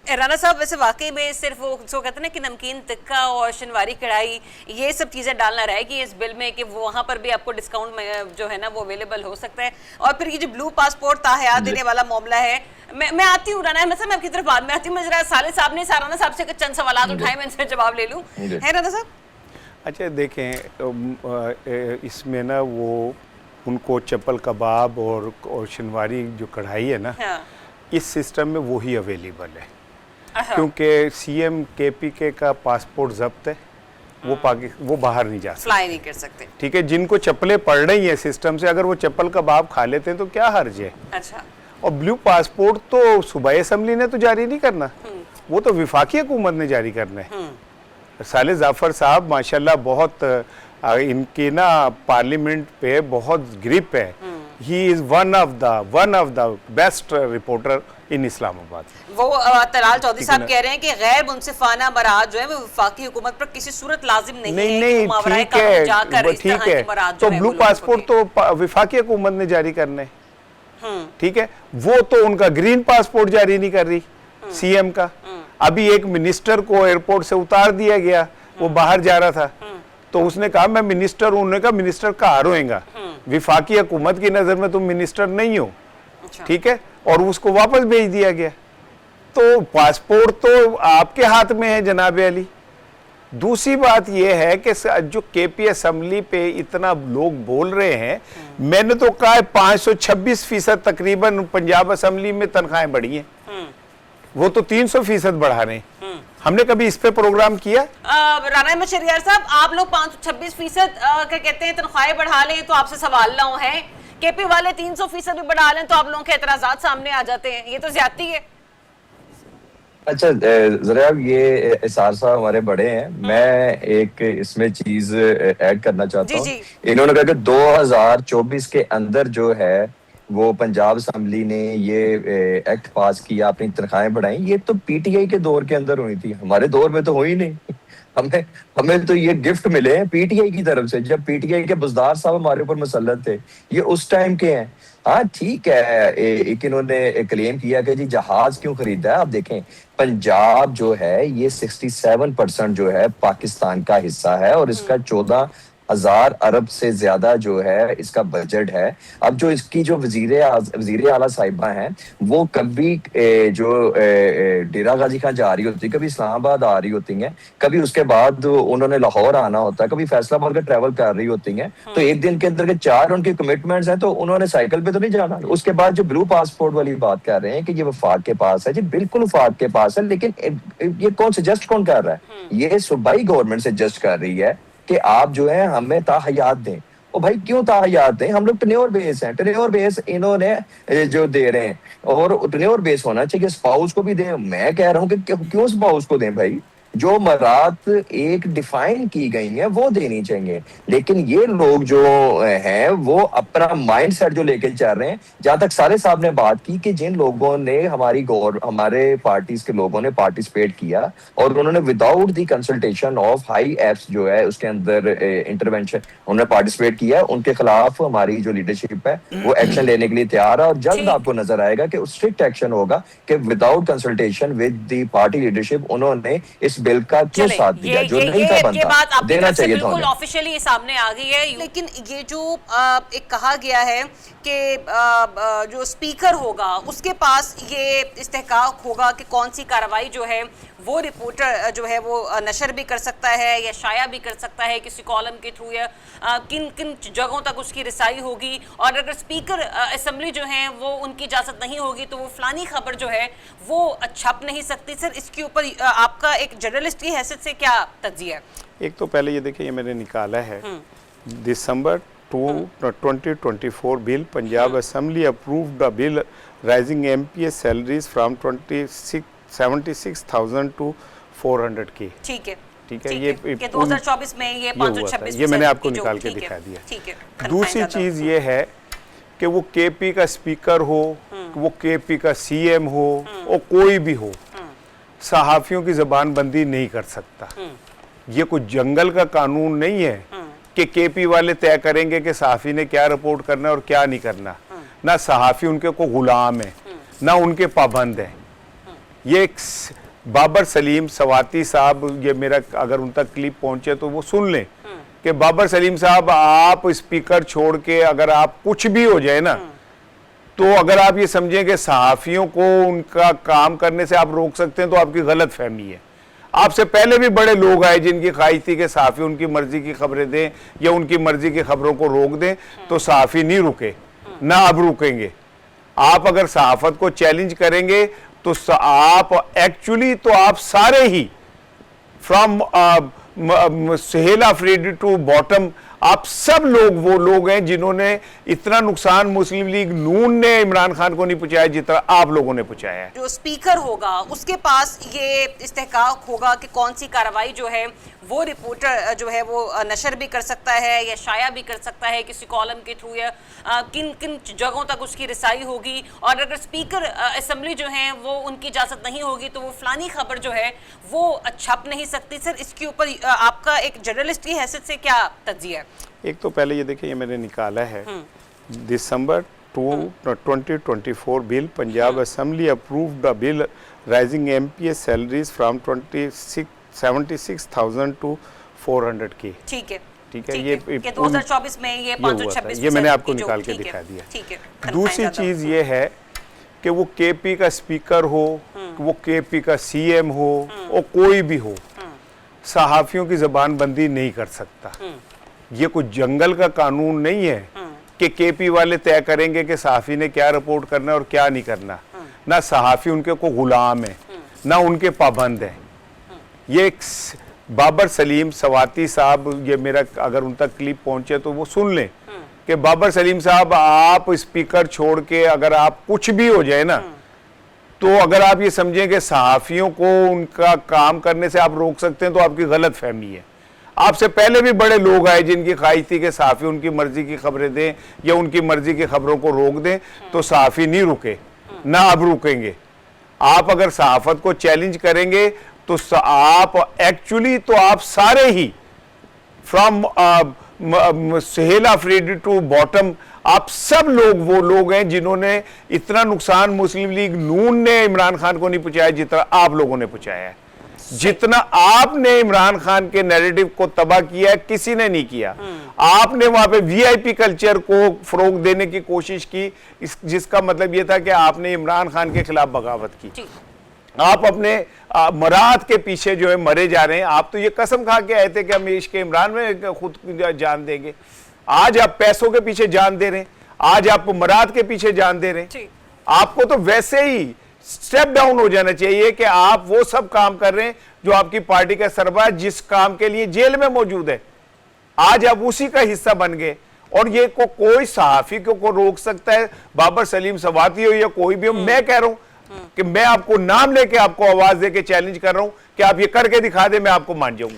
राना साहब, वैसे वाकई में सिर्फ वो जो कहते हैं ना कि नमकीन टिक्का और शनवारी कढ़ाई, ये सब चीज़ें डालना रहेगी इस बिल में कि वहाँ पर भी आपको डिस्काउंट जो है ना वो अवेलेबल हो सकता है। और फिर ये जो ब्लू पासपोर्ट ताहयात देने वाला मामला है, मैं आती हूँ राना, मतलब मैं आपकी तरफ बाद में आती हूँ। मैं जरा साले साहब ने राना साहब से चंद सवाल उठाए, मैं इनसे जवाब ले लूँ, है राना साहब? अच्छा देखें, इसमें ना वो उनको चप्पल कबाब और शनवारी जो कढ़ाई है ना, इस सिस्टम में वही अवेलेबल है, क्योंकि सीएम केपीके का पासपोर्ट जब्त है, वो बाहर नहीं जा सकते, फ्लाई नहीं कर सकते। ठीक है, जिनको चप्पलें पड़ रही हैं सिस्टम से, अगर वो चप्पल कबाब खा लेते हैं तो क्या हर्ज है। अच्छा। और ब्लू पासपोर्ट तो सूबाई असम्बली ने तो जारी नहीं करना, वो तो विफाकी हुकूमत ने जारी करना है। साले जाफर साहब माशाल्लाह बहुत इनकी ना पार्लियामेंट पे बहुत ग्रिप है। He is one of the best reporter in Islamabad. वो तलाल चौधरी साहब कह रहे हैं कि गैर मुनसिफाना बरात जो है वो वफाकी हुकूमत पर किसी सूरत लाजिम नहीं है। नहीं ठीक है, तो ब्लू पासपोर्ट तो विफाकी हुकूमत ने जारी करने, ठीक है, वो तो उनका ग्रीन पासपोर्ट जारी नहीं कर रही सीएम का। अभी एक मिनिस्टर को एयरपोर्ट से उतार दिया गया, वो बाहर जा रहा था, तो उसने कहा मैं मिनिस्टर हूं। उन्होंने कहा मिनिस्टर कहाँ रोएगा, विफाकी हुकूमत की नजर में तुम मिनिस्टर नहीं हो, ठीक है, और उसको वापस भेज दिया गया। तो पासपोर्ट तो आपके हाथ में है जनाब अली। दूसरी बात यह है कि जो केपी असम्बली पे इतना लोग बोल रहे हैं, मैंने तो कहा 526% तकरीबन पंजाब असम्बली में तनख्वाहें बढ़ी हैं, वो तो 300% बढ़ा रहे हैं। हमने कभी इस पे प्रोग्राम किया? राना अहमद शहरियार साहब, आप लोग 526% क्या कहते हैं तनख्वाहें बढ़ा लें तो आपसे सवाल ना है, केपी वाले 300% भी बढ़ा लें तो आप लोगों के एतराजात सामने आ जाते हैं, ये तो ज्यादती है। अच्छा जरा ये इसार साहब हमारे बड़े हैं, मैं एक इसमें चीज ऐड करना चाहता हूँ। इन्होंने कहा कि 2024 के अंदर जो है वो पंजाब असम्बली ने ये एक्ट पास किया, अपनी तनख्वाहें बढ़ाई। ये तो पीटीआई के दौर के अंदर हुई थी, हमारे दौर में तो हुई नहीं। हमें तो ये गिफ्ट मिले हैं पीटीआई की तरफ से, जब पीटीआई के बुजदार साहब हमारे ऊपर मुसल्लत थे, ये उस टाइम के हैं। हाँ ठीक है, एक इन्होंने क्लेम किया कि जी जहाज क्यों खरीदा है। आप देखें पंजाब जो है ये 67% जो है पाकिस्तान का हिस्सा है, और इसका 14,000 अरब से ज्यादा जो है इसका बजट है। अब जो इसकी जो वजीर आला साहिबा हैं, वो कभी जो डेरा गाजी खां जा रही होती, कभी इस्लामाबाद आ रही होती हैं, कभी उसके बाद उन्होंने लाहौर आना होता है, कभी फैसलाबाद का ट्रैवल कर रही होती हैं। तो एक दिन के अंदर के 4 उनके कमिटमेंट्स हैं, तो उन्होंने साइकिल पे तो नहीं जाना। उसके बाद जो ब्लू पासपोर्ट वाली बात कर रहे हैं कि ये वफाक के पास है, जी बिल्कुल वफाक के पास है, लेकिन ये कौन सजेस्ट कौन कर रहा है? ये सूबाई गवर्नमेंट सजेस्ट कर रही है कि आप जो है हमें ताहयात दें। ओ भाई क्यों ताहयात दें? हम लोग टेन्योर बेस हैं, टेन्योर बेस इन्होंने जो दे रहे हैं, और टेन्योर बेस होना चाहिए, स्पाउस को भी दें। मैं कह रहा हूँ कि क्यों स्पाउस को दें भाई? जो मरात एक डिफाइन की गई है वो देनी चाहिए, लेकिन ये लोग जो हैं वो अपना माइंड सेट जो लेके चल रहे हैं। जहां तक साले साहब ने बात की कि जिन लोगों ने हमारे पार्टीज के लोगों ने पार्टिसिपेट किया और उन्होंने without the consultation of high apps जो है उसके अंदर इंटरवेंशन उन्होंने पार्टिसिपेट किया, उनके खिलाफ हमारी जो लीडरशिप है वो एक्शन लेने के लिए तैयार है। और जल्द आपको नजर आएगा कि स्ट्रिक्ट एक्शन होगा कि without consultation with the party leadership उन्होंने इस बिल का क्यों साथ दिया, जो नहीं था बनता, देना चाहिए था। बिल्कुल ऑफिशियली सामने आ गई है, लेकिन ये जो एक कहा गया है कि जो स्पीकर होगा उसके पास ये इस्तेहकाक होगा कि कौन सी कार्रवाई जो है वो रिपोर्टर जो है वो नशर भी कर सकता है या शाया भी कर सकता है किसी कॉलम के थ्रू, या किन किन जगहों तक उसकी रिसाई होगी। और अगर स्पीकर असेंबली जो है वो उनकी इजाज़त नहीं होगी तो वो फलानी खबर जो है वो छप नहीं सकती। सर इसके ऊपर आपका एक जर्नलिस्ट की हैसियत से क्या तज्जिया है? एक तो पहले ये देखिए, ये मैंने निकाला है दिसंबर 2024 bill, Punjab assembly approved the bill raising MPs salaries from 76,000 to 400 K. ठीक है, ठीक है, ये 2024 में ये 526, ये मैंने आपको निकाल के दिखा दिया। ठीक है। दूसरी चीज ये है कि वो केपी का स्पीकर हो, वो केपी का सीएम हो, और कोई भी हो, सहाफियों की जबान बंदी नहीं कर सकता। ये कोई जंगल का कानून नहीं है कि केपी वाले तय करेंगे कि सहाफी ने क्या रिपोर्ट करना और क्या नहीं करना। ना सहाफी उनके को गुलाम है, ना उनके पाबंद है। ये बाबर सलीम सवाती साहब, ये मेरा अगर उन तक क्लिप पहुंचे तो वो सुन लें कि बाबर सलीम साहब, आप स्पीकर छोड़ के अगर आप कुछ भी हो जाए ना, तो अगर आप ये समझें कि सहाफियों को उनका काम करने से आप रोक सकते हैं तो आपकी गलत फहमी है। आपसे पहले भी बड़े लोग आए जिनकी ख्वाहिश थी कि सहाफी उनकी मर्जी की खबरें दें या उनकी मर्जी की खबरों को रोक दें, तो सहाफी नहीं रुके, ना अब रुकेंगे। आप अगर सहाफत को चैलेंज करेंगे तो आप एक्चुअली तो आप सारे ही from Sahel Afridi to bottom, आप सब लोग वो लोग हैं जिन्होंने इतना नुकसान मुस्लिम लीग नून ने इमरान खान को नहीं पहुंचाया जितना आप लोगों ने पहुंचाया है। जो स्पीकर होगा उसके पास ये इस्तेहकाक होगा कि कौन सी कार्रवाई जो है वो रिपोर्टर जो है वो नशर भी कर सकता है या शाया भी कर सकता है किसी कॉलम के थ्रू, या किन किन जगहों तक उसकी रिसाई होगी। और अगर स्पीकर असेंबली जो है वो उनकी इजाज़त नहीं होगी तो वो फलानी खबर जो है वो छप नहीं सकती। सर, इसके ऊपर आपका एक जर्नलिस्ट की हैसियत से क्या तज्जिया है? एक तो पहले ये देखिए, ये मैंने निकाला है दिसंबर 2024 bill, Punjab assembly approved the bill raising MPs salaries from 76,000 to 400K। ठीक है, ठीक है, ये 2024 में ये 526, ये मैंने आपको निकाल के दिखा दिया। ठीक है। दूसरी चीज ये है कि वो केपी का स्पीकर हो, वो केपी का सीएम हो और कोई भी हो, सहाफियों की जबान बंदी नहीं कर सकता। ये कोई जंगल का कानून नहीं है कि केपी वाले तय करेंगे कि सहाफी ने क्या रिपोर्ट करना है और क्या नहीं करना। ना सहाफी उनके को गुलाम है, ना उनके पाबंद है। ये बाबर सलीम सवाती साहब, ये मेरा अगर उन तक क्लिप पहुंचे तो वो सुन लें कि बाबर सलीम साहब, आप स्पीकर छोड़ के अगर आप कुछ भी हो जाए ना, तो अगर आप ये समझें कि सहाफियों को उनका काम करने से आप रोक सकते हैं तो आपकी गलत फहमी है। आपसे पहले भी बड़े लोग आए जिनकी ख्वाहिश थी कि सहाफी उनकी मर्जी की खबरें दें या उनकी मर्जी की खबरों को रोक दें, तो सहाफी नहीं रुके, ना अब रुकेंगे। आप अगर सहाफत को चैलेंज करेंगे तो आप एक्चुअली तो आप सारे ही from Sahel Afridi to bottom, आप सब लोग वो लोग हैं जिन्होंने इतना नुकसान मुस्लिम लीग नून ने इमरान खान को नहीं पहुंचाया जितना आप लोगों ने पहुंचाया है। जितना आपने इमरान खान के नैरेटिव को तबाह किया है, किसी ने नहीं किया। आपने वहां पे वीआईपी कल्चर को फरोग देने की कोशिश की, जिसका मतलब यह था कि आपने इमरान खान के खिलाफ बगावत की। आप अपने मराद के पीछे जो है मरे जा रहे हैं। आप तो ये कसम खा के आए थे कि हम इश्क इमरान में खुद जान देंगे। आज आप पैसों के पीछे जान दे रहे हैं, आज आप मराद के पीछे जान दे रहे हैं। आपको तो वैसे ही स्टेप डाउन हो जाना चाहिए कि आप वो सब काम कर रहे हैं जो आपकी पार्टी का सरबराह जिस काम के लिए जेल में मौजूद है, आज आप उसी का हिस्सा बन गए। और ये कोई सहाफी को रोक सकता है, बाबर सलीम सवाती हो या कोई भी हो। मैं कह रहा हूं कि मैं आपको नाम लेके आपको आवाज देके चैलेंज कर रहा हूं कि आप ये करके दिखा दे, मैं आपको मान जाऊंगा।